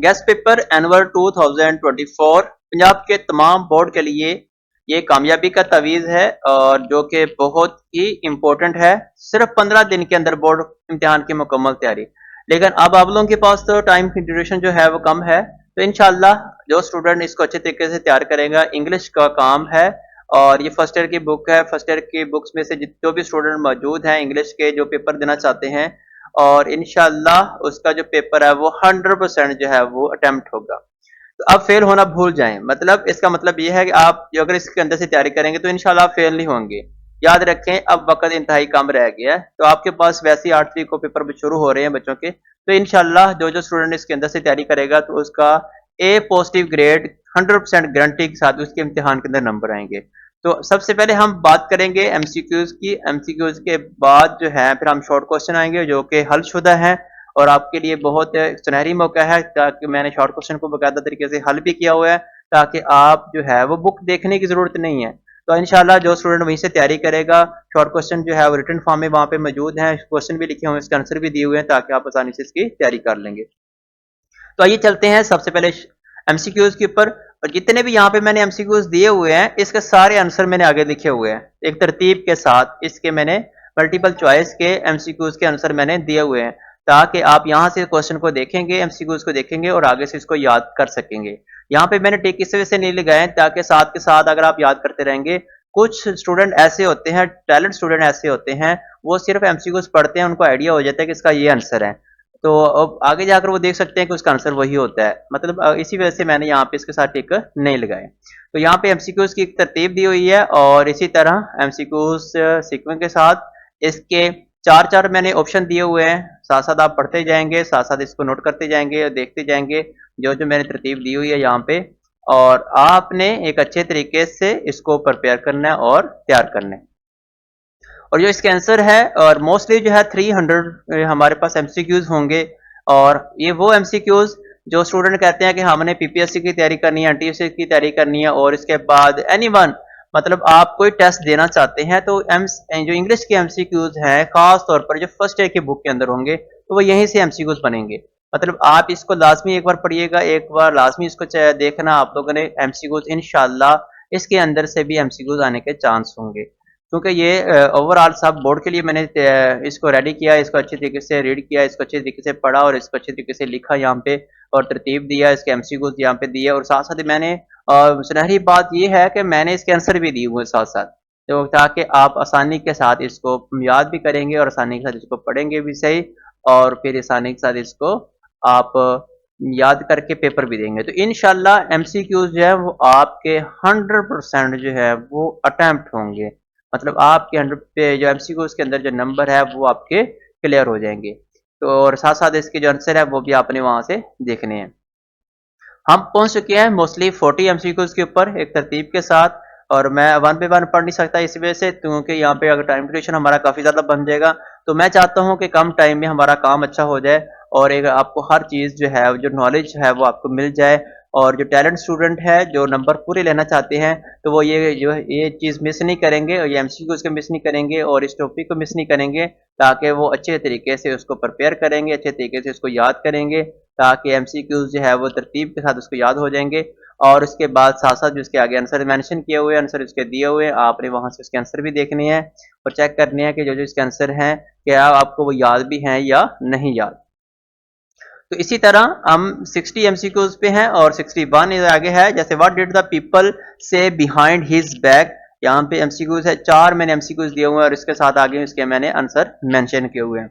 Guest paper annual 2024 Punjab के तमाम board के लिए ये कामयाबी का तवीज़ है और जो कि बहुत ही इम्पोर्टेंट है। सिर्फ 15 दिन के अंदर बोर्ड इम्तिहान की मुकम्मल तैयारी। लेकिन अब आप लोगों के पास तो टाइम की ड्यूरेशन जो है वो कम है, तो इंशाल्लाह जो स्टूडेंट इसको अच्छे तरीके से तैयार करेगा, इंग्लिश का काम है और ये फर्स्ट ईयर की बुक है। फर्स्ट ईयर की बुक्स में से जो भी स्टूडेंट मौजूद हैं इंग्लिश के जो पेपर देना चाहते हैं, और इंशाल्लाह उसका जो पेपर है वो 100% जो है वो अटेम्प्ट होगा। तो अब फेल होना भूल जाएं, मतलब इसका मतलब ये है कि आप जो अगर इसके अंदर से तैयारी करेंगे तो इंशाल्लाह आप फेल नहीं होंगे। याद रखें अब वक्त इंतहाई कम रह गया है, तो आपके पास वैसे ही 8 तारीख को पेपर भी शुरू हो रहे हैं बच्चों के, तो इंशाल्लाह जो जो स्टूडेंट इसके अंदर से तैयारी करेगा तो उसका ए पॉजिटिव ग्रेड 100% गारंटी के साथ उसके इम्तिहान के अंदर नंबर आएंगे। तो सबसे पहले हम बात करेंगे एमसीक्यूज की। एमसीक्यूज के बाद जो है फिर हम शॉर्ट क्वेश्चन आएंगे जो कि हलशुदा है और आपके लिए बहुत सुनहरी मौका है, ताकि मैंने शॉर्ट क्वेश्चन को बाकायदा तरीके से हल भी किया हुआ है ताकि आप जो है वो बुक देखने की जरूरत नहीं है। तो इंशाल्लाह जो स्टूडेंट वहीं से तैयारी करेगा, शॉर्ट क्वेश्चन जो है वो रिटन फॉर्म में वहाँ पे मौजूद हैं, क्वेश्चन भी लिखे हुए हैं, इसके आंसर भी दिए हुए हैं ताकि आप आसानी से इसकी तैयारी कर लेंगे। तो आइए चलते हैं सबसे पहले एमसीक्यूज के ऊपर। और जितने भी यहाँ पे मैंने एमसीक्यूज दिए हुए हैं इसके सारे आंसर मैंने आगे लिखे हुए हैं एक तरतीब के साथ। इसके मैंने मल्टीपल चॉइस के एमसीक्यूज के आंसर मैंने दिए हुए हैं ताकि आप यहाँ से क्वेश्चन को देखेंगे, एमसीक्यूज को देखेंगे और आगे से इसको याद कर सकेंगे। यहाँ पे मैंने टिक इस वजह से नहीं लगाए ताकि साथ के साथ अगर आप याद करते रहेंगे, कुछ स्टूडेंट ऐसे होते हैं, टैलेंट स्टूडेंट ऐसे होते हैं, वो सिर्फ एमसीक्यूज पढ़ते हैं, उनको आइडिया हो जाता है कि इसका ये आंसर है, तो अब आगे जाकर वो देख सकते हैं कि उसका आंसर वही होता है। मतलब इसी वजह से मैंने यहाँ पे इसके साथ टिक नहीं लगाए। तो यहाँ पे एमसीक्यूज की एक तरतीब दी हुई है और इसी तरह एमसीक्यूज सीक्वेंस के साथ इसके चार चार मैंने ऑप्शन दिए हुए हैं। साथ साथ आप पढ़ते जाएंगे, साथ साथ इसको नोट करते जाएंगे और देखते जाएंगे जो जो मैंने तरतीब दी हुई है यहाँ पे, और आपने एक अच्छे तरीके से इसको प्रिपेयर करना है और तैयार करना है। और जो इसका आंसर है और मोस्टली जो है 300 हमारे पास एमसीक्यूज होंगे। और ये वो एमसीक्यूज जो स्टूडेंट कहते हैं कि हमने पीपीएससी की तैयारी करनी है, एनटीपीसी की तैयारी करनी है और इसके बाद एनीवन, मतलब आप कोई टेस्ट देना चाहते हैं तो जो इंग्लिश के एमसीक्यूज हैं खास तौर पर जो फर्स्ट ईयर की बुक के अंदर होंगे तो वो यहीं से एमसीक्यूज बनेंगे। मतलब आप इसको लाजमी एक बार पढ़िएगा, एक बार लाजमी इसको देखना आप लोगों ने एमसीक्यूज, इंशाल्लाह इसके अंदर से भी एमसीक्यूज आने के चांस होंगे, क्योंकि ये ओवरऑल सब बोर्ड के लिए मैंने इसको रेडी किया, इसको अच्छी तरीके से रीड किया, इसको अच्छे तरीके से पढ़ा और इसको अच्छे तरीके से लिखा यहाँ पे और तरतीब दिया, इसके एमसीक्यूज यहाँ पे दिए और साथ साथ मैंने सुनहरी बात ये है कि मैंने इसके आंसर भी दिए हुए साथ साथ, तो ताकि आप आसानी के साथ इसको याद भी करेंगे और आसानी के साथ इसको पढ़ेंगे भी सही और फिर आसानी के साथ इसको आप याद करके पेपर भी देंगे। तो इंशाल्लाह एमसीक्यूज जो है वो आपके 100% जो है वो अटेम्प्ट होंगे, मतलब आपके 100 पे जो एमसीक्यूज के अंदर जो नंबर है वो आपके क्लियर हो जाएंगे। तो और साथ साथ इसके जो आंसर है वो भी आपने वहां से देखने हैं। हम पहुंच चुके हैं मोस्टली 40 एमसीक्यूज के ऊपर एक तरतीब के साथ, और मैं वन बाय वन पढ़ नहीं सकता इस वजह से, क्योंकि यहाँ पे अगर टाइम ड्यूरेशन हमारा काफी ज्यादा बन जाएगा, तो मैं चाहता हूँ कि कम टाइम में हमारा काम अच्छा हो जाए और एक आपको हर चीज जो है जो नॉलेज है वो आपको मिल जाए। और जो टैलेंट स्टूडेंट है जो नंबर पूरे लेना चाहते हैं तो वो ये चीज मिस नहीं करेंगे और ये एमसीक्यूज को मिस नहीं करेंगे और इस टॉपिक को मिस नहीं करेंगे, ताकि वो अच्छे तरीके से उसको प्रिपेयर करेंगे, अच्छे तरीके से उसको याद करेंगे, ताकि एमसीक्यूज जो है वो तरतीब के साथ उसको याद हो जाएंगे। और उसके बाद साथ साथ जो उसके आगे आंसर मेंशन किए हुए, आंसर उसके दिए हुए, आपने वहां से उसके आंसर भी देखने हैं और चेक करने हैं कि जो जो इसके आंसर हैं क्या आपको वो याद भी हैं या नहीं याद। तो इसी तरह हम 60 एमसीक्यूज पे हैं और 61 आगे है, जैसे व्हाट डिड द पीपल से बिहाइंड हिज बैक। यहाँ पे एमसीक्यूज है, 4 मैंने एमसीक्यूज दिए हुए हैं और इसके साथ आगे इसके मैंने आंसर मेंशन किए हुए हैं।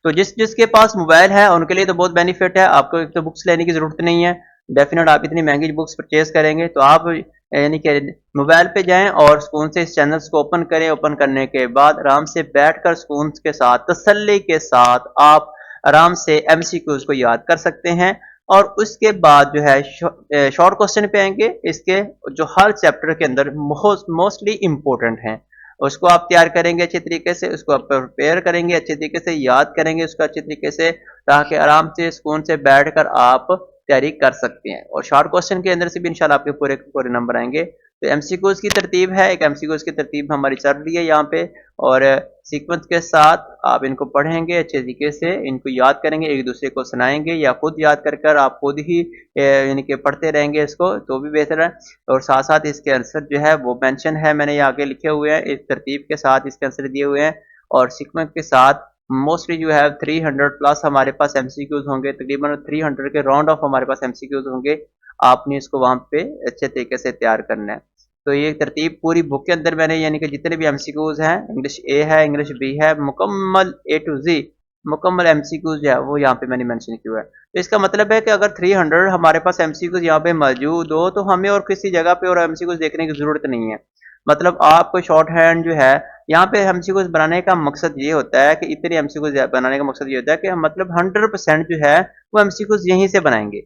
तो जिसके पास मोबाइल है उनके लिए तो बहुत बेनिफिट है, आपको एक तो बुक्स लेने की जरूरत नहीं है। डेफिनेट आप इतनी महंगी बुक्स परचेज करेंगे तो आप यानी कि मोबाइल पे जाएं और सुकून से इस चैनल्स को ओपन करें। ओपन करने के बाद आराम से बैठकर सुकून के साथ तसल्ली के साथ आप आराम से एमसीक्यूज को याद कर सकते हैं। और उसके बाद जो है शॉर्ट क्वेश्चन पे आएंगे, इसके जो हर चैप्टर के अंदर मोस्टली इंपॉर्टेंट हैं, उसको आप तैयार करेंगे अच्छे तरीके से, उसको आप प्रिपेयर करेंगे अच्छे तरीके से, याद करेंगे उसको अच्छे तरीके से, ताकि आराम से सुकून से बैठकर आप तैयारी कर सकते हैं। और शॉर्ट क्वेश्चन के अंदर से भी इंशाल्लाह आपके पूरे पूरे नंबर आएंगे। तो एमसीक्यूज की तरतीब है, एक एमसीक्यूज की तरतीब हमारी चल रही है यहाँ पे, और सीक्वेंस के साथ आप इनको पढ़ेंगे अच्छे तरीके से, इनको याद करेंगे, एक दूसरे को सुनाएंगे या खुद याद कर कर आप खुद ही यानी कि पढ़ते रहेंगे इसको तो भी बेहतर है। और साथ साथ इसके आंसर जो है वो मेंशन है, मैंने ये आगे लिखे हुए हैं, इस तरतीब के साथ इसके आंसर दिए हुए हैं, और सीक्वेंस के साथ मोस्टली जो है 300 प्लस हमारे पास एमसीक्यूज होंगे, तकरीबन 300 के राउंड ऑफ हमारे पास एमसीक्यूज होंगे। आपने इसको वहां पे अच्छे तरीके से तैयार करना है। तो ये तरतीब पूरी बुक के अंदर मैंने यानी कि जितने भी एमसीक्यूज हैं, इंग्लिश ए है, इंग्लिश बी है, मुकम्मल ए टू जी मुकम्मल एमसीक्यूज जो है वो यहाँ पे मैंने मेंशन किया है। तो इसका मतलब है कि अगर 300 हमारे पास एमसीक्यूज यहाँ पे मौजूद हो तो हमें और किसी जगह पे और एमसीक्यूज देखने की जरूरत नहीं है। मतलब आपको शॉर्ट हैंड जो है यहाँ पे एमसीक्यूज बनाने का मकसद ये होता है कि इतने एमसीक्यूज बनाने का मकसद ये होता है कि हम मतलब 100% जो है वो एमसीक्यूज यहीं से बनाएंगे।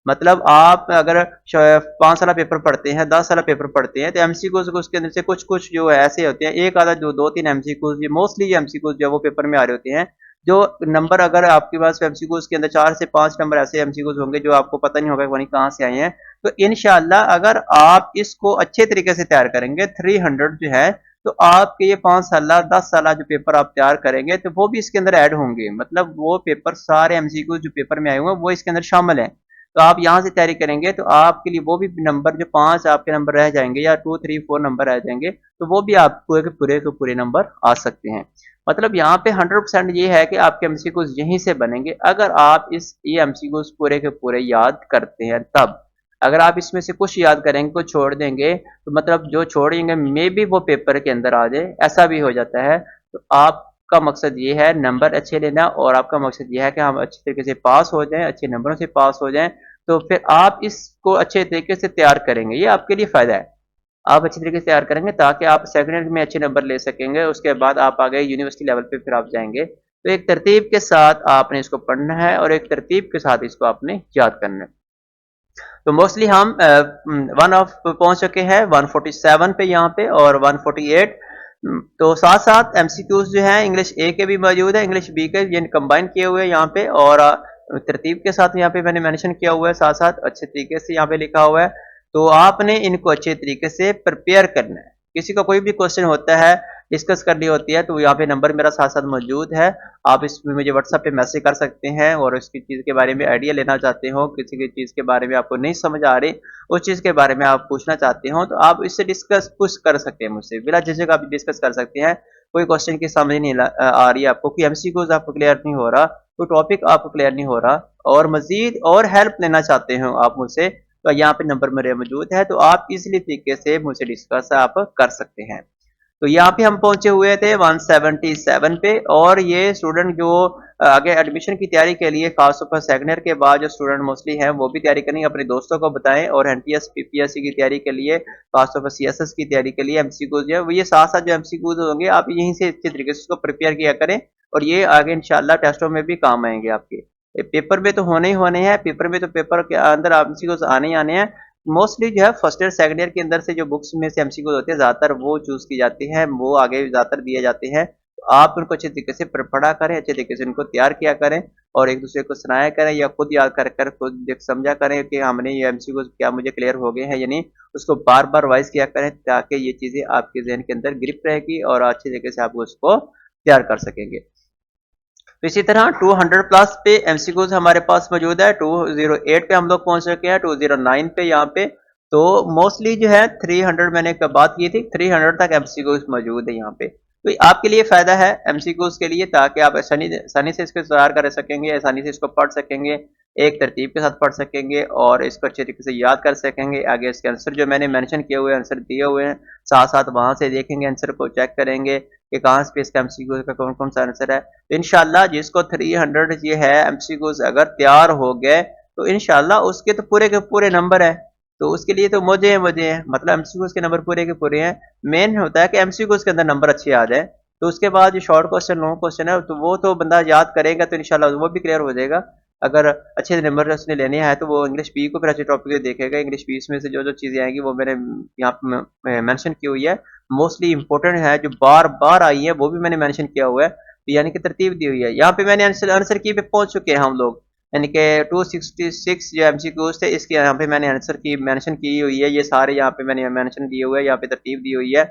मतलब आप अगर 5 साल पेपर पढ़ते हैं, 10 साल पेपर पढ़ते हैं, तो एमसीक्यूज उसके अंदर से कुछ कुछ जो ऐसे होते हैं, एक आधा जो 2-3 एमसीक्यूज मोस्टली जो एमसीक्यूज जो वो पेपर में आ रहे होते हैं, जो नंबर अगर आपके पास एमसीक्यूज के अंदर 4 से 5 नंबर ऐसे एमसीक्यूज होंगे जो आपको पता नहीं होगा वही कहाँ से आए हैं। तो इंशाल्लाह अगर आप इसको अच्छे तरीके से तैयार करेंगे 300 जो है, तो आपके ये 5 साल 10 साल जो पेपर आप तैयार करेंगे तो वो भी इसके अंदर ऐड होंगे। मतलब वो पेपर सारे एमसीक्यूज जो पेपर में आए हुए हैं वो इसके अंदर शामिल हैं। तो आप यहाँ से तैयारी करेंगे तो आपके लिए वो भी नंबर जो 5 आपके नंबर रह जाएंगे या 2, 3, 4 नंबर रह जाएंगे, तो वो भी आपको पूरे के पूरे नंबर आ सकते हैं। मतलब यहाँ पे 100% ये है कि आपके एमसीक्यूज यहीं से बनेंगे अगर आप ये एमसीक्यूज पूरे के पूरे याद करते हैं तब। अगर आप इसमें से कुछ याद करेंगे कुछ छोड़ देंगे तो मतलब जो छोड़ेंगे मे बी वो पेपर के अंदर आ जाए, ऐसा भी हो जाता है। तो आपका मकसद ये है नंबर अच्छे लेना, और आपका मकसद ये है कि हम अच्छे तरीके से पास हो जाएं, अच्छे नंबरों से पास हो जाएं। तो फिर आप इसको अच्छे तरीके से तैयार करेंगे, ये आपके लिए फायदा है। आप अच्छे तरीके से तैयार करेंगे ताकि आप सेकंड ईयर में अच्छे नंबर ले सकेंगे, उसके बाद आप आगे यूनिवर्सिटी लेवल पे फिर आप जाएंगे। तो एक तरतीब के साथ आपने इसको पढ़ना है और एक तरतीब के साथ इसको आपने याद करना है। तो मोस्टली हम वन ऑफ पहुंच चुके हैं 147 पे यहाँ पे और 148। तो साथ साथ एमसीक्यूज जो है इंग्लिश ए के भी मौजूद है, इंग्लिश बी के, ये कंबाइन किए हुए हैं यहाँ पे, और तरतीब के साथ यहाँ पे मैंने मेंशन किया हुआ है, साथ साथ अच्छे तरीके से यहाँ पे लिखा हुआ है। तो आपने इनको अच्छे तरीके से प्रिपेयर करना है। किसी का कोई भी क्वेश्चन होता है, डिस्कस करनी होती है, तो यहाँ पे नंबर मेरा साथ साथ मौजूद है। आप इसमें मुझे व्हाट्सएप पे मैसेज कर सकते हैं, और उसकी चीज़ के बारे में आइडिया लेना चाहते हो, किसी की चीज़ के बारे में आपको नहीं समझ आ रही, उस चीज़ के बारे में आप पूछना चाहते हो, तो आप इससे डिस्कस कुछ कर सकते हैं मुझसे, बिना झिझक आप डिस्कस कर सकते हैं। कोई क्वेश्चन की समझ नहीं आ रही है आपको, कोई एमसीक्यूज आपको क्लियर नहीं हो रहा, कोई टॉपिक आपको क्लियर नहीं हो रहा, और मजीद और हेल्प लेना चाहते हो आप मुझसे, तो यहाँ पे नंबर मेरे मौजूद है, तो आप इजीली तरीके से मुझसे डिस्कस आप कर सकते हैं। तो यहाँ पे हम पहुंचे हुए थे 177 पे, और ये स्टूडेंट जो आगे एडमिशन की तैयारी के लिए खासतौर पर सेकंड ईयर के बाद जो स्टूडेंट मोस्टली हैं वो भी तैयारी करेंगे, अपने दोस्तों को बताएं, और एनटीएस पीपीएससी की तैयारी के लिए, खासतौर पर सीएसएस की तैयारी के लिए एमसीक्यूज जो है वो ये साथ साथ जो एमसीक्यूज होंगे आप यहीं से अच्छे तरीके से उसको प्रिपेयर किया करें, और ये आगे इंशाल्लाह टेस्टों में भी काम आएंगे आपके। पेपर में तो होने ही होने हैं, पेपर में तो पेपर के अंदर एमसीक्यूज आने ही आने हैं। मोस्टली जो है फर्स्ट ईयर सेकंड ईयर के अंदर से जो बुक्स में से एमसीक्यूज होते हैं ज्यादातर वो चूज की जाती है, वो आगे ज्यादातर दिए जाते हैं। तो आप उनको अच्छे तरीके से पढ़ा करें, अच्छे तरीके से उनको तैयार किया करें, और एक दूसरे को सुनाया करें या खुद याद कर कर खुद समझा करें कि हमने ये एमसीक्यूज क्या मुझे क्लियर हो गए हैं या नहीं, उसको बार बार रिवाइज किया करें ताकि ये चीजें आपके जहन के अंदर ग्रिप रहेगी और अच्छे तरीके से आप उसको तैयार कर सकेंगे। तो इसी तरह 200 प्लस पे एमसीक्यूज हमारे पास मौजूद है, 208 पे हम लोग पहुंच चुके हैं, 209 पे यहाँ पे। तो मोस्टली जो है 300 मैंने बात की थी, 300 तक एमसीक्यूज मौजूद है यहाँ पे। तो आपके लिए फायदा है एमसीक्यूज के लिए, ताकि आप आसानी से इसको तैयार कर सकेंगे, आसानी से इसको पढ़ सकेंगे, एक तरतीब के साथ पढ़ सकेंगे, और इसको अच्छे तरीके से याद कर सकेंगे। आगे इसके आंसर जो मैंने मेंशन किए हुए आंसर दिए हुए हैं, साथ साथ वहां से देखेंगे, आंसर को चेक करेंगे कि कहाँ पे इसका एमसीक्यू का कौन कौन सा आंसर है। तो इंशाल्लाह जिसको 300 ये है एमसीक्यूज अगर तैयार हो गए तो इंशाल्लाह उसके तो पूरे के पूरे नंबर है, तो उसके लिए तो मजे हैं मजे हैं, मतलब एमसीक्यूज के नंबर पूरे के पूरे हैं। मेन होता है कि एमसीक्यूज के अंदर नंबर अच्छे आ जाए, तो उसके बाद जो शॉर्ट क्वेश्चन लॉन्ग क्वेश्चन है तो वो तो बंदा याद करेगा तो इंशाल्लाह वो भी क्लियर हो जाएगा। अगर अच्छे नंबर उसने लेने हैं तो वो इंग्लिश बी को फिर अच्छे टॉपिक देखेगा, इंग्लिश बी में से जो जो चीज़ें आएंगी वो मैंने यहाँ पे मेंशन की हुई है, मोस्टली इंपॉर्टेंट है, जो बार बार आई है वो भी मैंने मेंशन किया हुआ है, तो यानी कि तरतीब दी हुई है। यहाँ पे मैंने आंसर की पे पहुंच चुके हैं हम लोग। यानी कि 266 जो एमसीक्यूज थे, इसके यहाँ पे मैंने आंसर की मेंशन की हुई है। ये सारे यहाँ पे मैंने मेंशन किए हुए हैं, यहाँ पे तरतीब दी हुई है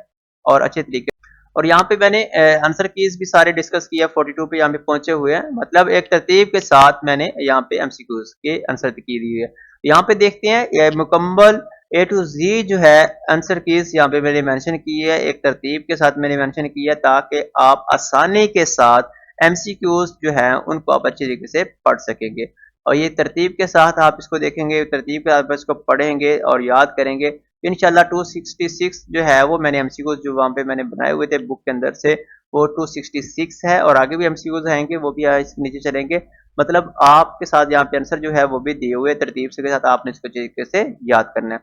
और अच्छे तरीके। और यहाँ पे मैंने आंसर कीज भी सारे डिस्कस किया, 42 पे यहाँ पे पहुंचे हुए हैं। मतलब एक तरतीब के साथ मैंने यहाँ पे एमसीक्यूज के आंसर की दी हुई है। यहाँ पे देखते हैं ये मुकम्मल ए टू जी जो है आंसर कीज यहाँ पे मैंने मेंशन की है, एक तरतीब के साथ मैंने मेंशन किया ताकि आप आसानी के साथ एमसीक्यूज जो है उनको आप अच्छे तरीके से पढ़ सकेंगे। और ये तरतीब के साथ आप इसको देखेंगे, तरतीब के साथ इसको पढ़ेंगे और याद करेंगे, इंशाल्लाह 266 जो है वो मैंने एमसीक्यूज जो वहाँ पे मैंने बनाए हुए थे बुक के अंदर से, वो 266 है। और आगे भी एमसीक्यूज आएंगे, वो भी नीचे चलेंगे। मतलब आपके साथ यहाँ पे आंसर जो है वो भी दिए हुए तरतीब से के साथ आपने इसको तरीके से याद करना है।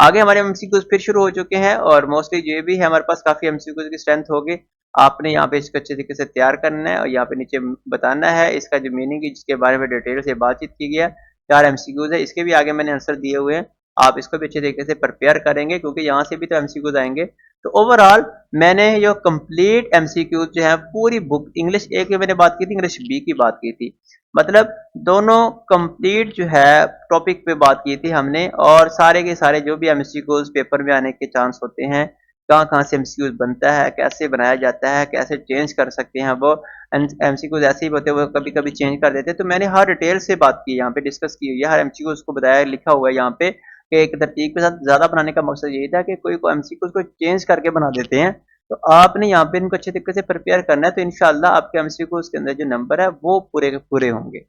आगे हमारे एमसीक्यूज फिर शुरू हो चुके हैं और मोस्टली ये भी है हमारे पास काफी एमसीक्यूज की स्ट्रेंथ होगी। आपने यहाँ पे इसको अच्छे तरीके से तैयार करना है और यहाँ पे नीचे बताना है इसका जो मीनिंग है, जिसके बारे में डिटेल से बातचीत की गई है। 4 एमसीक्यूज है, इसके भी आगे मैंने आंसर दिए हुए हैं। आप इसको भी अच्छे तरीके से प्रिपेयर करेंगे क्योंकि यहाँ से भी तो एमसीक्यूज आएंगे। तो ओवरऑल मैंने जो कंप्लीट एमसीक्यूज जो है पूरी बुक, इंग्लिश ए की मैंने बात की थी, इंग्लिश बी की बात की थी, मतलब दोनों कंप्लीट जो है टॉपिक पे बात की थी हमने। और सारे के सारे जो भी एमसीक्यूज पेपर में आने के चांस होते हैं, कहाँ कहाँ से एमसीक्यूज बनता है, कैसे बनाया जाता है, कैसे चेंज कर सकते हैं, वो एमसीक्यूज ऐसे ही होते हैं, वो कभी कभी चेंज कर देते हैं। तो मैंने हर डिटेल से बात की, यहाँ पे डिस्कस की हुई है, हर एमसीक्यूज को बताया, लिखा हुआ है यहाँ पे कि एक तरतीब के साथ ज्यादा बनाने का मकसद यही था कि कोई को एमसीक्यूज को चेंज करके बना देते हैं। तो आपने यहाँ पे इनको अच्छे तरीके से प्रिपेयर करना है, तो इंशाल्लाह आपके एमसीक्यूज के अंदर जो नंबर है वो पूरे के पूरे होंगे,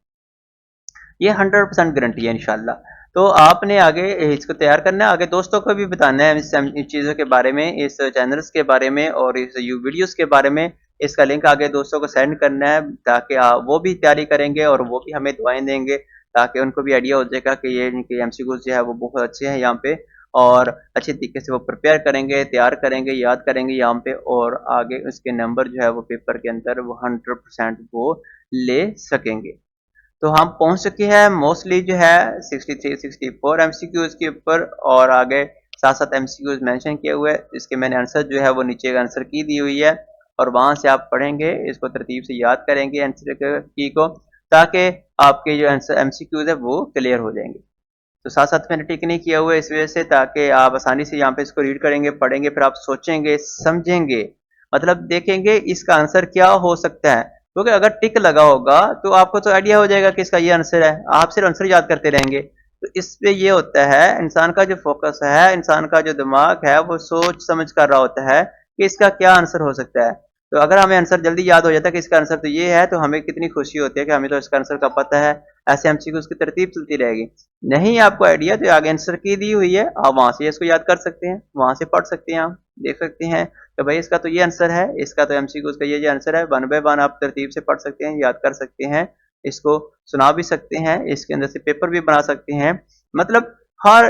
ये 100% गारंटी है इंशाल्लाह। तो आपने आगे इसको तैयार करना है, आगे दोस्तों को भी बताना है इस चीज़ों के बारे में, इस चैनल्स के बारे में और इस वीडियोस के बारे में। इसका लिंक आगे दोस्तों को सेंड करना है ताकि वो भी तैयारी करेंगे और वो भी हमें दुआएं देंगे, ताकि उनको भी आइडिया हो जाएगा कि ये इनके एमसीक्यूज जो है वो बहुत अच्छे हैं यहाँ पे, और अच्छे तरीके से वो प्रिपेयर करेंगे, तैयार करेंगे, याद करेंगे यहाँ पे, और आगे उसके नंबर जो है वो पेपर के अंदर वो 100% वो ले सकेंगे। तो हम पहुंच चुके हैं मोस्टली जो है 63 64 एमसीक्यूज के ऊपर, और आगे 7 एमसीक्यूज मेंशन किए हुए, इसके मैंने आंसर जो है वो नीचे का आंसर की दी हुई है, और वहां से आप पढ़ेंगे, इसको तरतीब से याद करेंगे आंसर की को, ताकि आपके जो आंसर एमसीक्यूज है वो क्लियर हो जाएंगे। तो 7 मैंने टिक नहीं किया हुआ इस वजह से, ताकि आप आसानी से यहाँ पे इसको रीड करेंगे, पढ़ेंगे, फिर आप सोचेंगे, समझेंगे, मतलब देखेंगे इसका आंसर क्या हो सकता है। क्योंकि अगर टिक लगा होगा तो आपको तो आइडिया हो जाएगा कि इसका ये आंसर है, आप सिर्फ आंसर याद करते रहेंगे। तो इसमें ये होता है, इंसान का जो फोकस है, इंसान का जो दिमाग है, वो सोच समझ कर रहा होता है कि इसका क्या आंसर हो सकता है। तो अगर हमें आंसर जल्दी याद हो जाता है कि इसका आंसर तो ये है, तो हमें कितनी खुशी होती है कि हमें तो इसका आंसर का पता है। ऐसे एमसीक्यूज की तरतीब चलती रहेगी। नहीं आपको आइडिया, तो आगे आंसर की दी हुई है, आप वहां से इसको याद कर सकते हैं, वहां से पढ़ सकते हैं, आप देख सकते हैं तो भाई इसका तो ये आंसर है, इसका तो एमसीक्यूज का ये आंसर है। 1 बाय 1 आप तरतीब से पढ़ सकते हैं, याद कर सकते हैं, इसको सुना भी सकते हैं, इसके अंदर से पेपर भी बना सकते हैं। मतलब हर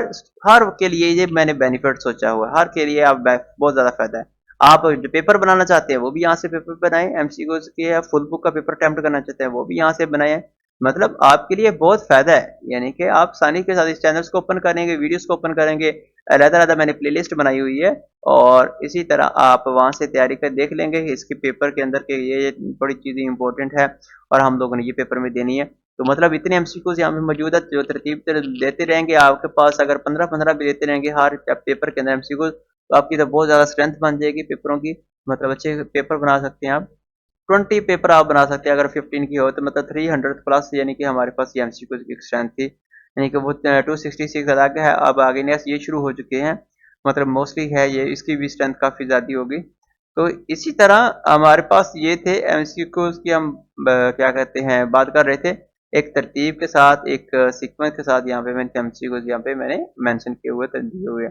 हर के लिए ये मैंने बेनिफिट सोचा हुआ है, हर के लिए आप बहुत ज्यादा फायदा है। आप जो पेपर बनाना चाहते हैं वो भी यहाँ से पेपर बनाएं, एमसीक्यूज के या फुल बुक का पेपर अटेम्प्ट करना चाहते हैं वो भी यहाँ से बनाएं। मतलब आपके लिए बहुत फायदा है, यानी कि आप आसानी के साथ इस चैनल्स को ओपन करेंगे, वीडियोस को ओपन करेंगे, अलग-अलग मैंने प्लेलिस्ट बनाई हुई है, और इसी तरह आप वहां से तैयारी कर देख लेंगे इसके पेपर के अंदर के ये बड़ी चीजें इंपॉर्टेंट है और हम लोगों ने ये पेपर में देनी है। तो मतलब इतने एमसीक्यूज यहाँ पे मौजूद है, जो तरतीब देते रहेंगे आपके पास, अगर 15-15 भी देते रहेंगे हर पेपर के अंदर एमसीक्यूज, तो आपकी तो बहुत ज्यादा स्ट्रेंथ बन जाएगी पेपरों की। मतलब अच्छे पेपर बना सकते हैं आप, 20 पेपर आप बना सकते हैं अगर 15 की हो तो, मतलब 300 प्लस, यानी कि हमारे पास ये एमसीक्यूज की स्ट्रेंथ थी, यानी कि वो 266 अलग है। अब आगे नेक्स्ट ये शुरू हो चुके हैं, मतलब मोस्टली है ये, इसकी भी स्ट्रेंथ काफी ज्यादा होगी। तो इसी तरह हमारे पास ये थे एमसीक्यूज की, हम क्या कहते हैं बात कर रहे थे, एक तरतीब के साथ, एक सीक्वेंस के साथ। यहाँ पे मैंने एमसीक्यूज यहाँ पे मैंने मेंशन किए हुए दिए हुए।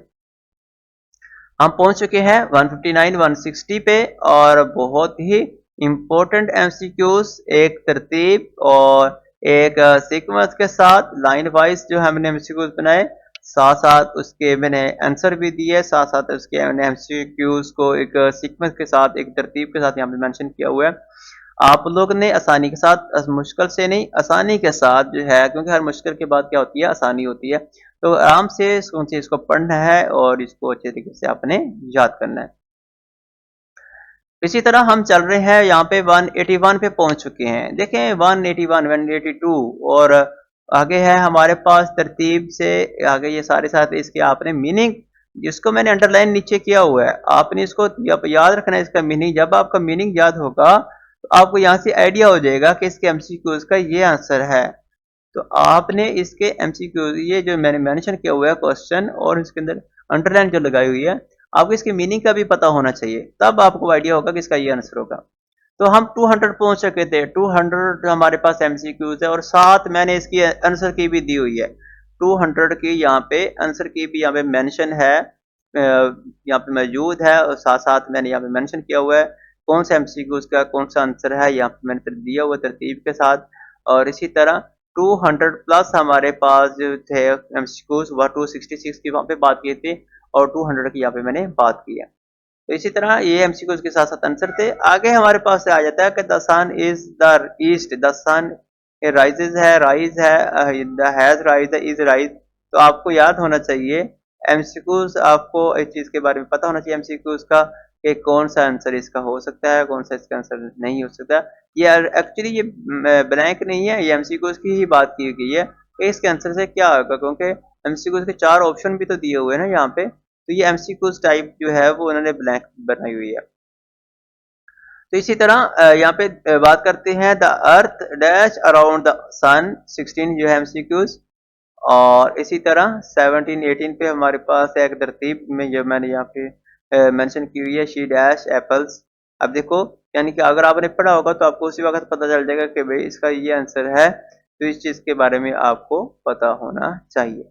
हम पहुंच चुके हैं 159 160 पे, और बहुत ही इंपॉर्टेंट एमसीक्यूज, एक तरतीब और एक सीक्वेंस के साथ लाइन वाइज जो हमने एमसीक्यूज बनाए, साथ साथ उसके मैंने आंसर भी दिए, साथ साथ उसके मैंने एमसीक्यूज को एक सीक्वेंस के साथ, एक तरतीब के साथ यहाँ पे मेंशन किया हुआ है। आप लोग ने आसानी के साथ, मुश्किल से नहीं, आसानी के साथ जो है, क्योंकि हर मुश्किल के बाद क्या होती है, आसानी होती है। तो आराम से इसको पढ़ना है और इसको अच्छे तरीके से आपने याद करना है। इसी तरह हम चल रहे हैं, यहाँ पे 181 पे पहुंच चुके हैं। देखें 181 182 और आगे है हमारे पास तरतीब से आगे ये सारे साथ इसके आपने मीनिंग जिसको मैंने अंडरलाइन नीचे किया हुआ है आपने इसको याद रखना है इसका मीनिंग। जब आपका मीनिंग याद होगा तो आपको यहाँ से आइडिया हो जाएगा कि इसके एमसीक्यूज का ये आंसर है। तो आपने इसके एमसीक्यूज ये जो मैंने मेंशन किया हुआ है क्वेश्चन और इसके अंदर अंडरलाइन जो लगाई हुई है आपको इसके मीनिंग का भी पता होना चाहिए, तब आपको आइडिया होगा कि इसका ये आंसर होगा। तो हम 200 पहुंच चुके थे, 200 हमारे पास एमसीक्यूज है और साथ मैंने इसकी आंसर की भी दी हुई है। 200 की यहाँ पे आंसर की भी यहाँ पे मेंशन है, यहाँ पे मौजूद है और साथ साथ मैंने यहाँ पे मेंशन किया हुआ है कौन सा एमसीक्यूज का कौन सा आंसर है, यहाँ पे मैंने फिर दिया हुआ तरतीब के साथ। और इसी तरह 200 प्लस हमारे पास जो थे एमसीक्यूज वह 266 की वहाँ पे बात की थी और 200 की यहाँ पे मैंने बात की है। तो इसी तरह ये एमसीक्यूज के साथ साथ आंसर थे। आगे हमारे पास से आ जाता है कि the sun is the east, the sun rises है, राइज है, द हैज राइज है, इज राइज। तो आपको याद होना चाहिए एमसीक्यूज, आपको इस चीज के बारे में पता होना चाहिए एमसीक्यूज का कि कौन सा आंसर इसका हो सकता है कौन सा इसका आंसर नहीं हो सकता। ये एक्चुअली ये ब्लैंक नहीं है, ये एमसीक्यूज की ही बात की गई है कि इसके आंसर से क्या होगा, क्योंकि एमसीक्यूज के 4 ऑप्शन भी तो दिए हुए हैं ना यहाँ पे। तो ये एमसीक्यूज टाइप जो है वो उन्होंने ब्लैंक बनाई हुई है। तो इसी तरह यहाँ पे बात करते हैं the earth dash around the sun 16 जो है एमसीक्यूज। और इसी तरह 17 18 पे हमारे पास एक तरतीब में जो मैंने यहाँ पे मेंशन की हुई है शी डैश एप्पल्स। अब देखो यानी कि अगर आपने पढ़ा होगा तो आपको उसी वक्त पता चल जाएगा कि भाई इसका ये आंसर है, तो इस चीज के बारे में आपको पता होना चाहिए।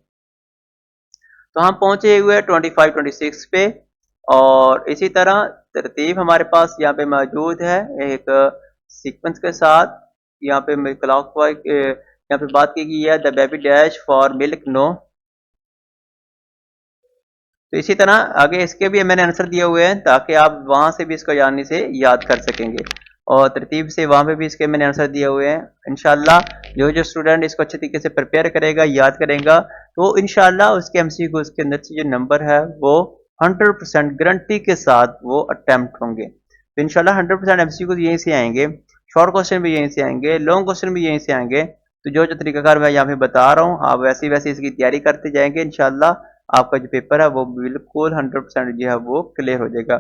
तो हम पहुंचे हुए 25 26 पे और इसी तरह तरतीब हमारे पास यहाँ पे मौजूद है एक सीक्वेंस के साथ। यहाँ पे क्लॉकवाइज यहाँ पे बात की गई है the baby dash for milk no. तो इसी तरह आगे इसके भी मैंने आंसर दिए हुए हैं ताकि आप वहां से भी इसको आसानी से याद कर सकेंगे और तरतीब से वहां पे भी इसके मैंने आंसर दिए हुए हैं। इंशाल्लाह जो स्टूडेंट इसको अच्छे तरीके से प्रिपेयर करेगा याद करेगा तो इंशाल्लाह उसके एमसीक्यू के अंदर से जो नंबर है वो 100% गारंटी के साथ वो अटेम्प्ट होंगे। तो इंशाल्लाह 100% एमसीक्यू यहीं से आएंगे, शॉर्ट क्वेश्चन भी यहीं से आएंगे, लॉन्ग क्वेश्चन भी यहीं से आएंगे। तो जो तरीकाकार मैं यहाँ पे बता रहा हूँ आप वैसे वैसे इसकी तैयारी करते जाएंगे, इंशाल्लाह आपका जो पेपर है वो बिल्कुल 100% जो है वो क्लियर हो जाएगा।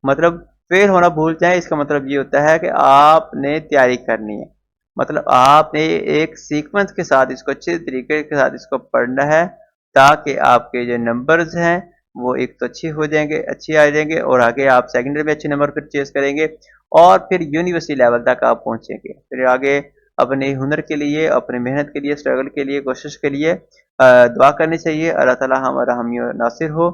मतलब फेल होना भूल जाए, इसका मतलब ये होता है कि आपने तैयारी करनी है, मतलब आपने एक सीक्वेंस के साथ इसको अच्छे तरीके के साथ इसको पढ़ना है ताकि आपके जो नंबर्स हैं वो एक तो अच्छे हो जाएंगे, अच्छे आ जाएंगे और आगे आप सेकेंडरी में अच्छे नंबर फिर चेस करेंगे और फिर यूनिवर्सिटी लेवल तक आप पहुंचेंगे। फिर आगे अपने हुनर के लिए, अपने मेहनत के लिए, स्ट्रगल के लिए, कोशिश के लिए दुआ करनी चाहिए अल्लाह ताला हमारा हामी नासिर हो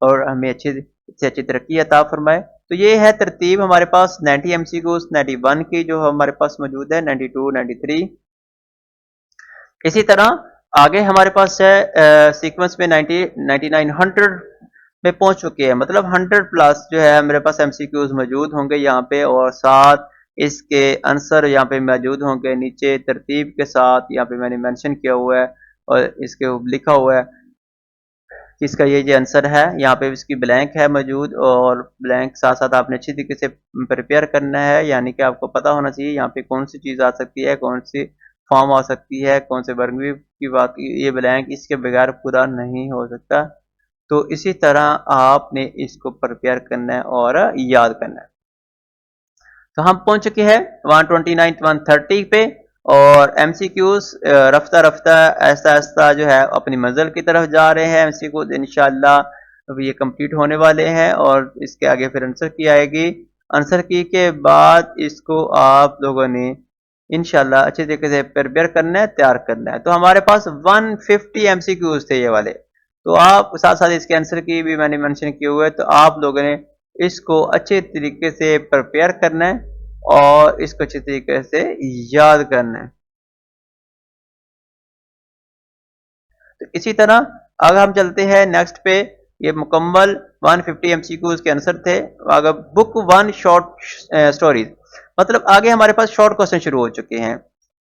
और हमें अच्छी से अच्छी तरक्की अता फरमाए। तो ये है तरतीब हमारे पास 90 एमसीक्यूज 91 की जो हमारे पास मौजूद है, 92 93। इसी तरह आगे हमारे पास है सीक्वेंस में 90 99 100 में पहुंच चुके हैं, मतलब 100 प्लस जो है मेरे पास एमसीक्यूज मौजूद होंगे यहाँ पे और साथ इसके आंसर यहाँ पे मौजूद होंगे नीचे तरतीब के साथ। यहाँ पे मैंने मेंशन किया हुआ है और इसके लिखा हुआ है कि इसका ये आंसर है, यहाँ पे इसकी ब्लैंक है मौजूद और ब्लैंक साथ साथ आपने अच्छी तरीके से प्रिपेयर करना है, यानी कि आपको पता होना चाहिए यहाँ पे कौन सी चीज़ आ सकती है, कौन सी फॉर्म आ सकती है, कौन से वर्ग की बात, ये ब्लैंक इसके बगैर पूरा नहीं हो सकता। तो इसी तरह आपने इसको प्रिपेयर करना है और याद करना है। तो हम पहुंच चुके हैं 129 130 पे और एमसीक्यूज रफ्ता रफ्ता ऐसा ऐसा जो है अपनी मंजिल की तरफ जा रहे हैं। एमसीक्यूज इंशाल्लाह अब ये कंप्लीट होने वाले हैं और इसके आगे फिर आंसर की आएगी। आंसर की के बाद इसको आप लोगों ने इंशाल्लाह अच्छे तरीके से प्रिपेयर करना है, तैयार करना है। तो हमारे पास 150 एमसीक्यूज थे ये वाले, तो आप साथ साथ इसके आंसर की भी मैंने मेंशन किए हुए, तो आप लोगों ने इसको अच्छे तरीके से प्रिपेयर करना है और इसको अच्छे तरीके से याद करना है। तो इसी तरह अगर हम चलते हैं नेक्स्ट पे, ये मुकम्मल 150 एमसीक्यूज के आंसर थे। अगर बुक 1 शॉर्ट स्टोरीज, मतलब आगे हमारे पास शॉर्ट क्वेश्चन शुरू हो चुके हैं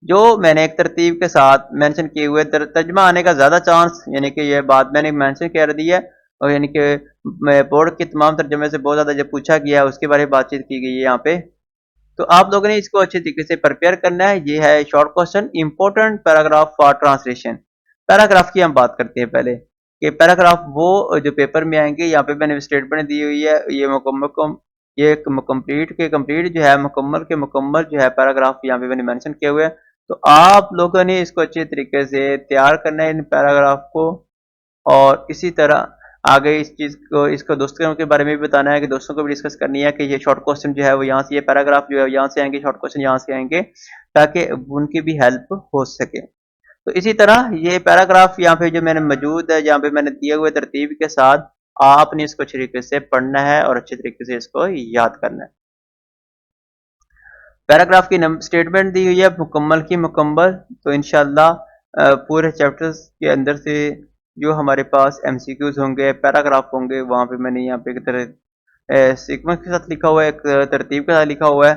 जो मैंने एक तरतीब के साथ मेंशन किए हुए। तर्जमा आने का ज़्यादा चांस, यानी कि ये बात मैंने मेंशन कर दी है और यानी कि बोर्ड के तमाम तर्जमे से बहुत ज़्यादा जब पूछा गया है उसके बारे में बातचीत की गई है यहाँ पे। तो आप लोगों ने इसको अच्छे तरीके से प्रिपेयर करना है। ये है short question, important paragraph for translation. Paragraph की हम बात करते हैं पहले कि पैराग्राफ वो जो पेपर में आएंगे। यहाँ पे मैंने स्टेटमेंट दी हुई है, ये कंप्लीट जो है मुकम्मल जो है पैराग्राफ यहाँ पे मैंने मेंशन किए हुए हैं। तो आप लोगों ने इसको अच्छे तरीके से तैयार करना है इन पैराग्राफ को, और इसी तरह आगे इस चीज को इसको दोस्तों के बारे में भी बताना है कि दोस्तों को भी डिस्कस करनी है कि ये शॉर्ट क्वेश्चन जो है वो यहाँ से, ये पैराग्राफ जो है यहाँ से आएंगे, शॉर्ट क्वेश्चन यहाँ से आएंगे, ताकि उनकी भी हेल्प हो सके। तो इसी तरह ये पैराग्राफ यहाँ पे जो मैंने मौजूद है, यहाँ पे मैंने दिए हुए तरतीब के साथ आपने इसको अच्छे तरीके से पढ़ना है और अच्छे तरीके से इसको याद करना है। पैराग्राफ की स्टेटमेंट दी हुई है मुकम्मल की मुकम्मल। तो इंशाल्लाह पूरे चैप्टर्स के अंदर से जो हमारे पास एमसीक्यूज होंगे, पैराग्राफ होंगे, वहाँ पे मैंने यहाँ पे एक तरह सीक्वेंस के साथ लिखा हुआ है, एक तरतीब के साथ लिखा हुआ है,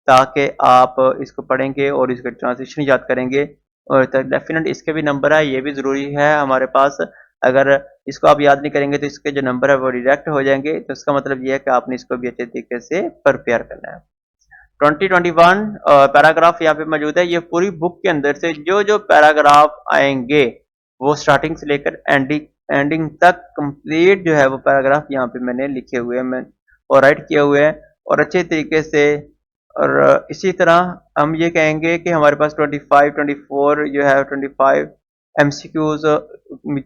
ताकि आप इसको पढ़ेंगे और इसका ट्रांसलेशन याद करेंगे। और डेफिनेट इसके भी नंबर है, ये भी ज़रूरी है हमारे पास। अगर इसको आप याद नहीं करेंगे तो इसके जो नंबर है वो डिडक्ट हो जाएंगे। तो इसका मतलब ये है कि आपने इसको भी अच्छे तरीके से प्रिपेयर करना है। 2021 पैराग्राफ यहाँ पे मौजूद है। ये पूरी बुक के अंदर से जो जो पैराग्राफ आएंगे वो स्टार्टिंग से लेकर एंडिंग तक कंप्लीट जो है वो पैराग्राफ यहाँ पे मैंने लिखे हुए हैं, मैं और राइट किए हुए हैं और अच्छे तरीके से। और इसी तरह हम ये कहेंगे कि हमारे पास 24 जो है 25 एमसीक्यूज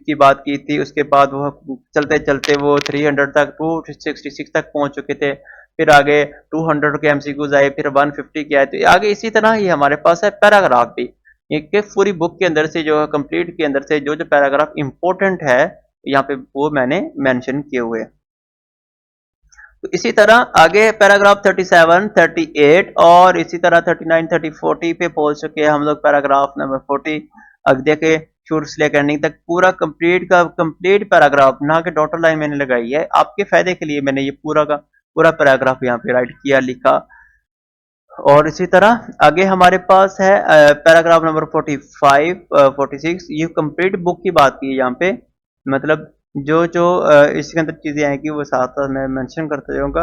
की बात की थी। उसके बाद वो चलते चलते वो 300 तक 266 तक पहुंच चुके थे। फिर आगे 200 के एमसीक्यूज आए, फिर 150 के आए। तो आगे इसी तरह ही हमारे पास है पैराग्राफ भी। ये पूरी बुक के अंदर से जो है कंप्लीट के अंदर से जो जो पैराग्राफ इंपॉर्टेंट है यहाँ पे वो मैंने मेंशन किए हुए हैं। तो इसी तरह आगे पैराग्राफ 37, 38 और इसी तरह 39, 30, 40 पे पहुंच चुके हैं हम लोग। पैराग्राफ नंबर 40 अब देखे शुरू से लेकर एंडिंग तक पूरा कंप्लीट पैराग्राफ, ना कि डॉटर लाइन मैंने लगाई है, आपके फायदे के लिए मैंने ये पूरा का पूरा पैराग्राफ यहाँ पे राइट किया, लिखा। और इसी तरह आगे हमारे पास है पैराग्राफ नंबर 45, 46। ये कंप्लीट बुक की बात की है यहाँ पे, मतलब जो जो इसके अंदर चीजें आएंगी वो साथ साथ मैं मेंशन करता जाऊंगा।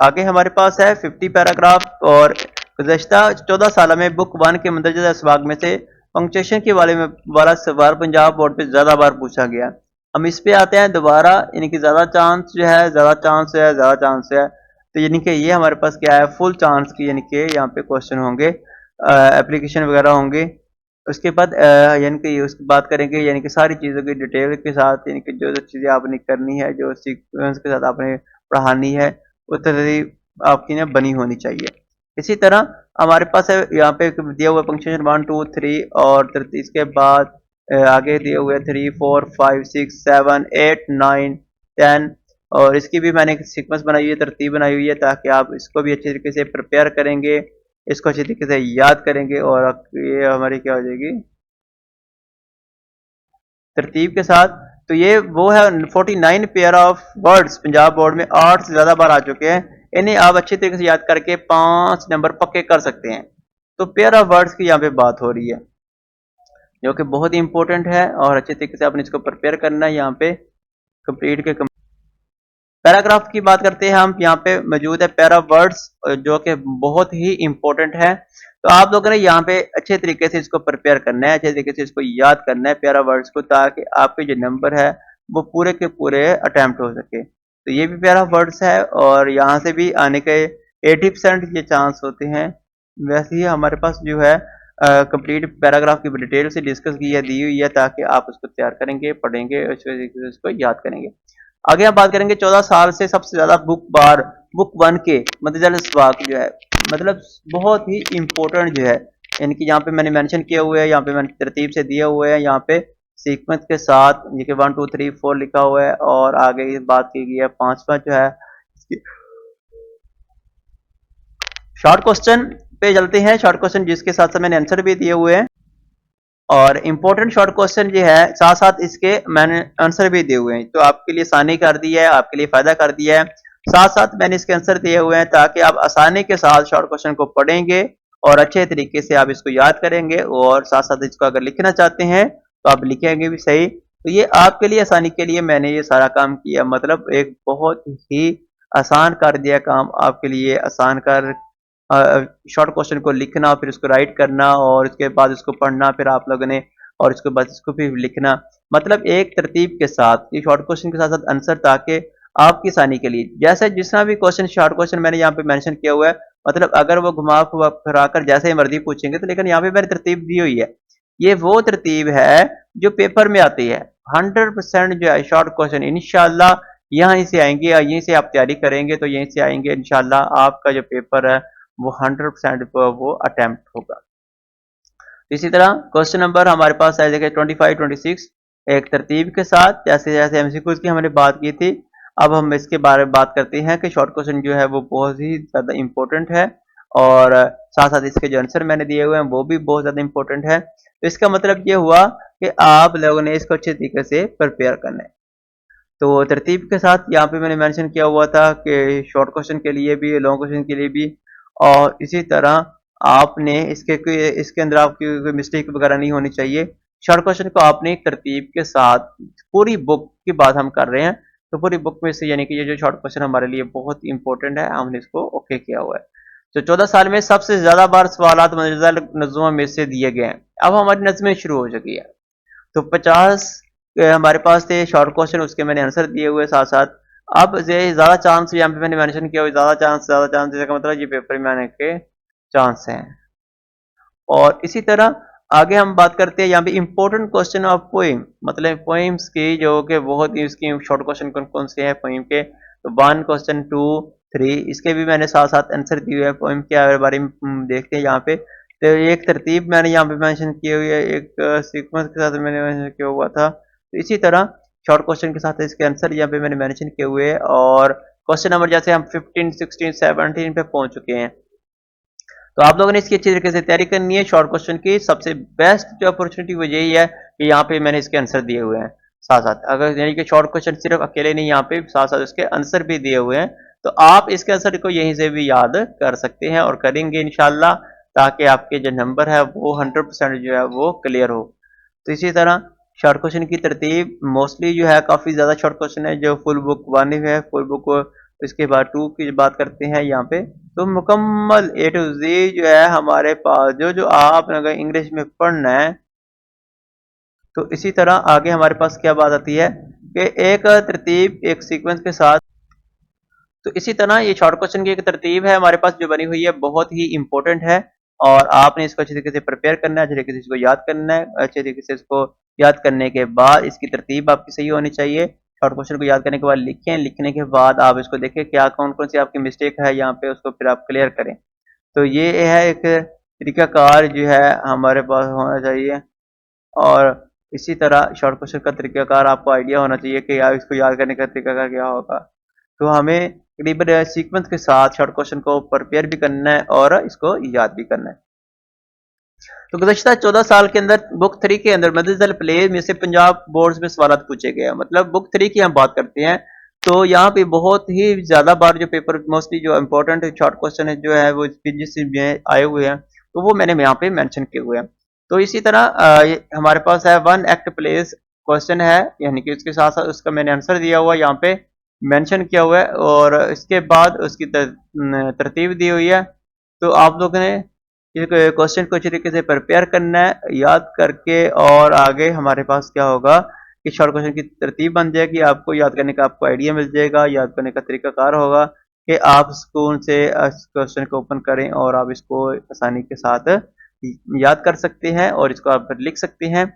आगे हमारे पास है 50 पैराग्राफ। और गुज़श्ता 14 साल में बुक 1 के मंदरजा असबाग में से पंक्चुएशन के वाला सवाल पंजाब बोर्ड पे ज्यादा बार पूछा गया। हम इस पे आते हैं दोबारा, यानी कि ज्यादा चांस है। तो यानी कि ये हमारे पास क्या है, फुल चांस की, यानी कि यहाँ पे क्वेश्चन होंगे, एप्लीकेशन वगैरह होंगे। उसके बाद यानी कि उसकी बात करेंगे, यानी कि सारी चीज़ों की डिटेल के साथ, यानी कि जो जो चीज़ें आपने करनी है, जो सीक्वेंस के साथ आपने पढ़ानी है, उस तरह आपकी ना बनी होनी चाहिए। इसी तरह हमारे पास है यहाँ पे दिया हुआ पंक्चुएशन 1, 2, 3 और इसके बाद आगे दिए हुए 3, 4, 5, 6, 7, 8, 9, 10। और इसकी भी मैंने एक सीक्वेंस बनाई हुई है, तरतीब बनाई हुई है, ताकि आप इसको भी अच्छे तरीके से प्रिपेयर करेंगे, इसको अच्छे तरीके से याद करेंगे और ये हमारी क्या हो जाएगी तरतीब के साथ। तो ये वो है 49 pair of words Punjab board में 8 से ज्यादा बार आ चुके हैं। इन्हें आप अच्छे तरीके से याद करके 5 नंबर पक्के कर सकते हैं। तो पेयर ऑफ वर्ड्स की यहाँ पे बात हो रही है, जो कि बहुत ही इंपॉर्टेंट है और अच्छे तरीके से आपने इसको प्रिपेयर करना है। यहाँ पे पैराग्राफ की बात करते हैं हम, यहाँ पे मौजूद है पैरा वर्ड्स, जो कि बहुत ही इंपॉर्टेंट है। तो आप लोगों ने यहाँ पे अच्छे तरीके से इसको प्रिपेयर करना है, अच्छे तरीके से इसको याद करना है पैरा वर्ड्स को, ताकि आपके जो नंबर है वो पूरे के पूरे अटेम्प्ट हो सके। तो ये भी पैरा वर्ड्स है और यहाँ से भी आने के 80% ये चांस होते हैं। वैसे ही हमारे पास जो है कंप्लीट पैराग्राफ की डिटेल से डिस्कस की है, दी हुई है, ताकि आप उसको तैयार करेंगे, पढ़ेंगे और इसको याद करेंगे। आगे हम बात करेंगे 14 साल से सबसे ज्यादा बुक 1 के मदरजा असबाग जो है, मतलब बहुत ही इंपॉर्टेंट जो है, यानी कि यहाँ पे मैंने मेंशन किए हुए हैं, यहाँ पे मैंने तरतीब से दिए हुए हैं, यहाँ पे सीक्वेंस के साथ ये कि 1, 2, 3, 4 लिखा हुआ है। और आगे बात की गई है 5वां जो है शॉर्ट क्वेश्चन पे चलते हैं। शॉर्ट क्वेश्चन जिसके साथ साथ मैंने आंसर भी दिए हुए हैं और इंपॉर्टेंट शॉर्ट क्वेश्चन जो है साथ साथ इसके मैंने आंसर भी दिए हुए हैं। तो आपके लिए आसानी कर दी है, आपके लिए फायदा कर दिया है, साथ साथ मैंने इसके आंसर दिए हुए हैं, ताकि आप आसानी के साथ शॉर्ट क्वेश्चन को पढ़ेंगे और अच्छे तरीके से आप इसको याद करेंगे। और साथ साथ इसको अगर लिखना चाहते हैं तो आप लिखेंगे भी सही। तो ये आपके लिए आसानी के लिए मैंने ये सारा काम किया, मतलब एक बहुत ही आसान कर दिया काम आपके लिए, आसान कर शॉर्ट क्वेश्चन को लिखना, फिर उसको राइट करना और उसके बाद उसको पढ़ना, फिर आप लोगों ने और इसके बाद इसको भी लिखना, मतलब एक तरतीब के साथ ये शॉर्ट क्वेश्चन के साथ साथ आंसर, ताकि आपकी आसानी के लिए जैसे जितना भी क्वेश्चन शॉर्ट क्वेश्चन मैंने यहाँ पे मेंशन किया हुआ है, मतलब अगर वो घुमा फिरा कर जैसे ही मर्जी पूछेंगे तो, लेकिन यहाँ पे मैंने तरतीब दी हुई है, ये वो तरतीब है जो पेपर में आती है। 100% जो है शॉर्ट क्वेश्चन इंशाल्लाह यहीं से आएंगे और यहीं से आप तैयारी करेंगे तो यहीं से आएंगे इंशाल्लाह, आपका जो पेपर है वो 100% वो अटेम्प्ट होगा। इसी तरह क्वेश्चन नंबर हमारे पास है देखिए 25, 26 एक तरतीब के साथ, जैसे जैसे एमसीक्यूज की हमने बात की थी, अब हम इसके बारे में बात करते हैं कि शॉर्ट क्वेश्चन जो है वो बहुत ही ज़्यादा इंपॉर्टेंट है और साथ साथ इसके जो आंसर मैंने दिए हुए हैं वो भी बहुत ज़्यादा इंपॉर्टेंट है। तो इसका मतलब ये हुआ कि आप लोगों ने इसको अच्छे तरीके से प्रिपेयर करना है। तो तरतीब के साथ यहाँ पे मैंने मेंशन किया हुआ था कि शॉर्ट क्वेश्चन के लिए भी, लॉन्ग क्वेश्चन के लिए भी, और इसी तरह आपने इसके अंदर आपकी कोई मिस्टेक वगैरह नहीं होनी चाहिए। शॉर्ट क्वेश्चन को आपने एक तरतीब के साथ, पूरी बुक की बात हम कर रहे हैं, तो पूरी बुक में से यानी कि ये जो शॉर्ट क्वेश्चन हमारे लिए बहुत इंपॉर्टेंट है, हमने इसको ओके किया हुआ है। तो 14 साल में सबसे ज्यादा बार सवालात मुनज़्ज़ल नज़्मों में से दिए गए हैं। अब हमारी नज़में शुरू हो चुकी है। तो 50 हमारे पास थे शॉर्ट क्वेश्चन, उसके मैंने आंसर दिए हुए साथ साथ। अब ये ज़्यादा चांस यहाँ पे मैंने मेंशन किया हुआ, ज़्यादा चांस इसका मतलब ये पेपर में आने के चांस हैं। और इसी तरह आगे हम बात करते हैं यहाँ पे इंपॉर्टेंट क्वेश्चन ऑफ पोइम, मतलब पोइम्स की जो कि बहुत ही उसकी शॉर्ट क्वेश्चन कौन कौन से हैं पोइम के, तो 1 क्वेश्चन 2 3 इसके भी मैंने साथ साथ आंसर दिए हुए हैं। पोइम के बारे में देखते हैं यहाँ पे। तो एक तरतीब मैंने यहाँ पे मेंशन की हुई है, एक सीक्वेंस के साथ मैंने मेंशन किया हुआ था। तो इसी तरह शॉर्ट क्वेश्चन के साथ इसके आंसर यहाँ पे मैंने मेंशन किए हुए हैं। और क्वेश्चन नंबर जैसे हम 15, 16, 17 पे पहुंच चुके हैं, तो आप लोगों ने इसकी अच्छी तरीके से तैयारी करनी है। शॉर्ट क्वेश्चन की सबसे बेस्ट जो अपॉर्चुनिटी वो यही है कि यहाँ पे मैंने इसके आंसर दिए हुए हैं साथ साथ, अगर यानी कि शॉर्ट क्वेश्चन सिर्फ अकेले नहीं, यहाँ पे साथ साथ इसके आंसर भी दिए हुए हैं, तो आप इसके आंसर को यहीं से भी याद कर सकते हैं और करेंगे इंशाल्लाह, ताकि आपके जो नंबर है वो 100% जो है वो क्लियर हो। तो इसी तरह शॉर्ट क्वेश्चन की तरतीब मोस्टली जो है काफ़ी ज़्यादा शॉर्ट क्वेश्चन है, जो फुल बुक 1 है, फुल बुक इसके बाद 2 की बात करते हैं यहाँ पे, तो मुकम्मल ए टू जी जो है हमारे पास, जो जो आप अगर इंग्लिश में पढ़ना है। तो इसी तरह आगे हमारे पास क्या बात आती है कि एक तरतीब एक सीक्वेंस के साथ, तो इसी तरह ये शॉर्ट क्वेश्चन की एक तरतीब है हमारे पास जो बनी हुई है, बहुत ही इंपॉर्टेंट है और आपने इसको अच्छे तरीके से प्रिपेयर करना है, अच्छे तरीके से इसको याद करना है। अच्छे तरीके से इसको याद करने के बाद इसकी तरतीब आपकी सही होनी चाहिए। शॉर्ट क्वेश्चन को याद करने के बाद लिखें, लिखने के बाद आप इसको देखें क्या कौन कौन सी आपकी मिस्टेक है यहाँ पे, उसको फिर आप क्लियर करें। तो ये है एक तरीकाकार जो है हमारे पास होना चाहिए। और इसी तरह शॉर्ट क्वेश्चन का तरीकाकार आपको आइडिया होना चाहिए कि यार इसको याद करने का तरीकाकार क्या होगा। तो हमें करीबन सीक्वेंस के साथ शॉर्ट क्वेश्चन को प्रिपेयर भी करना है और इसको याद भी करना है। तो गुज़श्ता 14 साल के अंदर बुक 3 के अंदर मदरसल प्ले में से पंजाब बोर्ड्स में सवाल पूछे गए हैं। मतलब बुक 3 की हम बात करते हैं, तो यहाँ पे बहुत ही ज़्यादा बार जो पेपर मोस्टली जो इम्पोर्टेंट शॉर्ट क्वेश्चन है जो है वो जिस में आए हुए हैं, तो वो मैंने यहाँ पे मेंशन किए हुए हैं। तो इसी तरह हमारे पास है 1 एक्ट प्लेस क्वेश्चन है, यानी कि उसके साथ साथ उसका मैंने आंसर दिया हुआ है यहाँ पे मेंशन किया हुआ है, और इसके बाद उसकी तरतीब दी हुई है। तो आप लोगों ने इस क्वेश्चन को अच्छी तरीके से प्रिपेयर करना है याद करके, और आगे हमारे पास क्या होगा कि शॉर्ट क्वेश्चन की तरतीब बन जाएगी, आपको याद करने का आपको आइडिया मिल जाएगा, याद करने का तरीकाकार होगा कि आप स्कूल से इस क्वेश्चन को ओपन करें और आप इसको आसानी के साथ याद कर सकते हैं और इसको आप फिर लिख सकते हैं।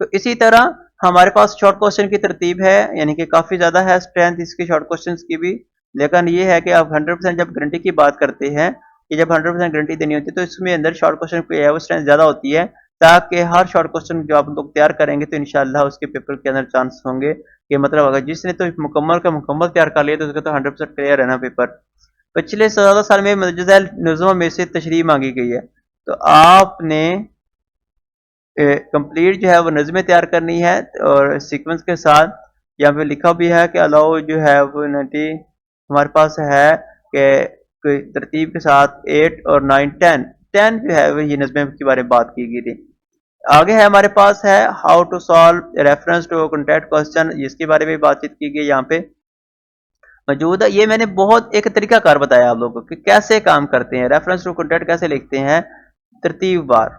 तो इसी तरह हमारे पास शॉर्ट क्वेश्चन की तरतीब है, यानी कि काफ़ी ज़्यादा है स्ट्रेंथ इसकी शॉर्ट क्वेश्चन की भी, लेकिन ये है कि आप 100% जब गारंटी की बात करते हैं कि जब 100% गारंटी देनी होती है तो इसमें अंदर शॉर्ट क्वेश्चन की है वो स्ट्रेंथ ज़्यादा होती है, ताकि हर शॉर्ट क्वेश्चन जो आप लोग तैयार करेंगे तो इंशाल्लाह उसके पेपर के अंदर चांस होंगे कि मतलब अगर जिसने तो मुकम्मल का मुकम्मल तैयार कर लिया तो उसका तो 100% क्लियर है ना पेपर। पिछले 14 साल में मदरसा नज़्मों में से तशरीह मांगी गई है, तो आपने कंप्लीट जो है वो नज़में तैयार करनी है और सीक्वेंस के साथ। यहाँ पे लिखा भी है कि अलाउ जो है वो 90 हमारे पास है कि तरतीब के साथ 8 और 9 10 जो है वो ये नज़में के बारे में बात की गई थी। आगे है हमारे पास है how to solve reference to contact question, इसके बारे में बातचीत की गई यहाँ पे। मौजूद है। ये मैंने बहुत एक तरीकाकार बताया आप लोगों को कि कैसे काम करते हैं, रेफरेंस टू कंटेंट कैसे लिखते हैं तरतीबवार,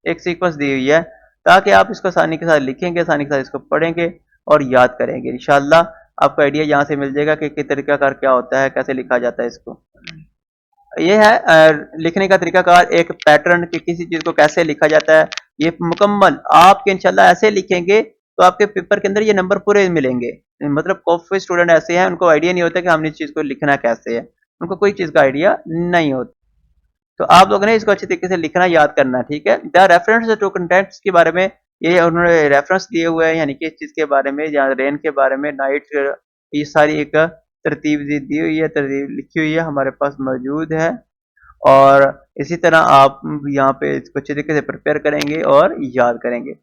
एक सीक्वेंस दी हुई है ताकि आप इसको आसानी के साथ लिखेंगे, आसानी के साथ इसको पढ़ेंगे और याद करेंगे। इंशाल्लाह आपको आइडिया यहाँ से मिल जाएगा कि तरीकाकार क्या होता है, कैसे लिखा जाता है इसको। ये है लिखने का तरीकाकार, एक पैटर्न कि किसी चीज को कैसे लिखा जाता है। ये मुकम्मल आपके इंशाल्लाह ऐसे लिखेंगे तो आपके पेपर के अंदर ये नंबर पूरे मिलेंगे। मतलब काफी स्टूडेंट ऐसे हैं उनको आइडिया नहीं होता कि हमने इस चीज को लिखना कैसे है, उनको कोई चीज का आइडिया नहीं होता। तो आप लोगों ने इसको अच्छे तरीके से लिखना याद करना, ठीक है। द रेफरेंस टू कंटेंट्स के बारे में ये उन्होंने रेफरेंस दिए हुए हैं, यानी कि इस चीज के बारे में या रेन के बारे में, नाइट, ये सारी एक तरतीब दी हुई है, तरतीब लिखी हुई है हमारे पास मौजूद है। और इसी तरह आप यहाँ पे इसको अच्छे तरीके से प्रिपेयर करेंगे और याद करेंगे।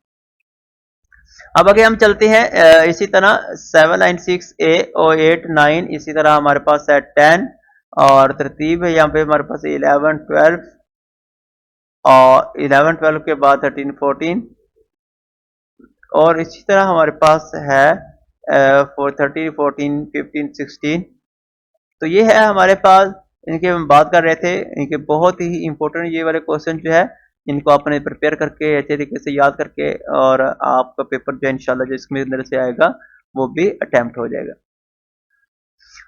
अब आगे हम चलते हैं इसी तरह 7 लाइन 6 ए और 8 9, इसी तरह हमारे पास है 10 और तरतीब है यहाँ पे हमारे पास 11 12 और 11 12 के बाद 13 14 और इसी तरह हमारे पास है 13 14 15 16। तो ये है हमारे पास, इनके हम बात कर रहे थे, इनके बहुत ही इंपॉर्टेंट ये वाले क्वेश्चन जो है इनको आपने प्रिपेयर करके अच्छे तरीके से याद करके और आपका पेपर जो है इंशाल्लाह जो इसमें अंदर से आएगा वो भी अटेम्प्ट हो जाएगा।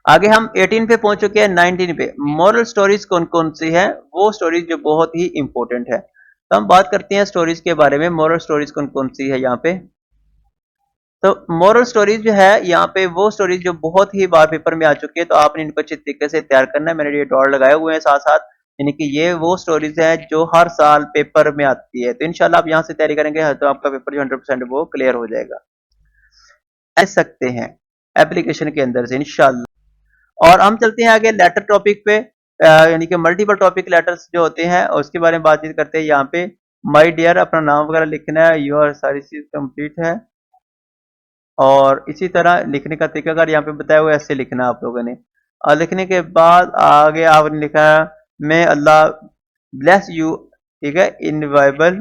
आगे हम 18 पे पहुंच चुके हैं। 19 पे मॉरल स्टोरीज कौन कौन सी है, वो स्टोरीज जो बहुत ही इंपॉर्टेंट है। तो हम बात करते हैं स्टोरीज के बारे में, मॉरल स्टोरीज कौन कौन सी है यहाँ पे। तो मॉरल स्टोरीज जो है यहाँ पे वो स्टोरीज जो बहुत ही बार पेपर में आ चुकी है, तो आपने इनको अच्छे तरीके से तैयार करना है। मैंने ये डॉट लगाए हुए हैं साथ साथ, यानी कि ये वो स्टोरीज है जो हर साल पेपर में आती है। तो इंशाल्लाह आप यहाँ से तैयारी करेंगे तो आपका पेपर जो 100% वो क्लियर हो जाएगा, ऐसे सकते हैं एप्लीकेशन के अंदर से इंशाल्लाह। और हम चलते हैं आगे लेटर टॉपिक पे, यानी कि मल्टीपल टॉपिक लेटर्स जो होते हैं उसके बारे में बातचीत करते हैं। यहाँ पे माय डियर अपना नाम वगैरह लिखना है, योर सारी चीज कंप्लीट है। और इसी तरह लिखने का तरीका अगर यहाँ पे बताया हुआ ऐसे लिखना है आप लोगों ने। और लिखने के बाद आगे आपने लिखा है मैं अल्लाह ब्लेस यू, ठीक है, इन बाइबल।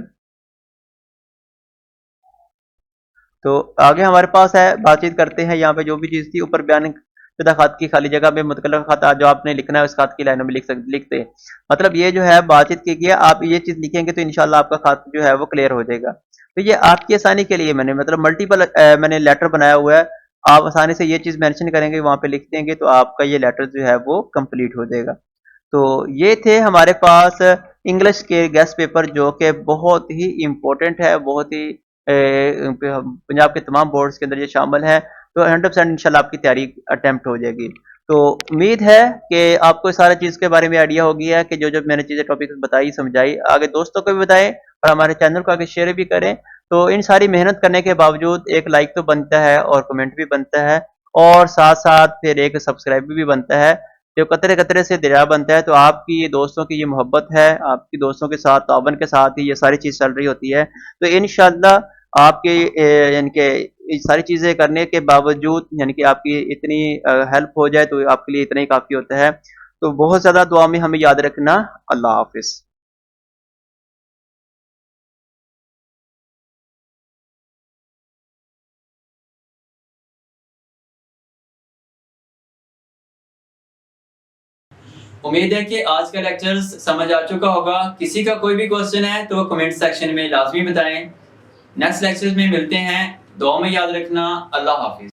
तो आगे हमारे पास है, बातचीत करते हैं यहाँ पे जो भी चीज थी ऊपर बयान शुदा खत की खाली जगह में मुतकल्लिम खत जो आपने लिखना है उस खत की लाइनों में लिखते हैं। मतलब ये जो है बातचीत की आप ये चीज लिखेंगे तो इंशाल्लाह आपका खत जो है वो क्लियर हो जाएगा। तो ये आपकी आसानी के लिए मैंने मतलब मल्टीपल मैंने लेटर बनाया हुआ है, आप आसानी से ये चीज मेंशन करेंगे वहां पे लिख देंगे तो आपका ये लेटर जो है वो कंप्लीट हो जाएगा। तो ये थे हमारे पास इंग्लिश के गेस्ट पेपर जो कि बहुत ही इंपॉर्टेंट है, बहुत ही पंजाब के तमाम बोर्ड्स के अंदर ये शामिल है। तो 100% इंशाल्लाह आपकी तैयारी अटेम्प्ट हो जाएगी। तो उम्मीद है कि आपको सारी चीज़ के बारे में आइडिया हो गया है कि जो जो मैंने चीज़ें टॉपिक बताई समझाई आगे दोस्तों को भी बताएं और हमारे चैनल को आगे शेयर भी करें। तो इन सारी मेहनत करने के बावजूद एक लाइक तो बनता है और कमेंट भी बनता है और साथ साथ फिर एक सब्सक्राइब भी बनता है, जो कतरे कतरे से दरिया बनता है। तो आपकी ये दोस्तों की ये मोहब्बत है, आपकी दोस्तों के साथ तावन के साथ ही ये सारी चीज़ चल रही होती है। तो इंशाल्लाह आपके यानी कि ये सारी चीज़ें करने के बावजूद यानी कि आपकी इतनी हेल्प हो जाए तो आपके लिए इतना ही काफ़ी होता है। तो बहुत ज़्यादा दुआ में हमें याद रखना। अल्लाह हाफिज़। उम्मीद है कि आज का लेक्चर्स समझ आ चुका होगा। किसी का कोई भी क्वेश्चन है तो कमेंट सेक्शन में लाजमी बताएं। नेक्स्ट लेक्चर्स में मिलते हैं, दुआ में याद रखना। अल्लाह हाफिज।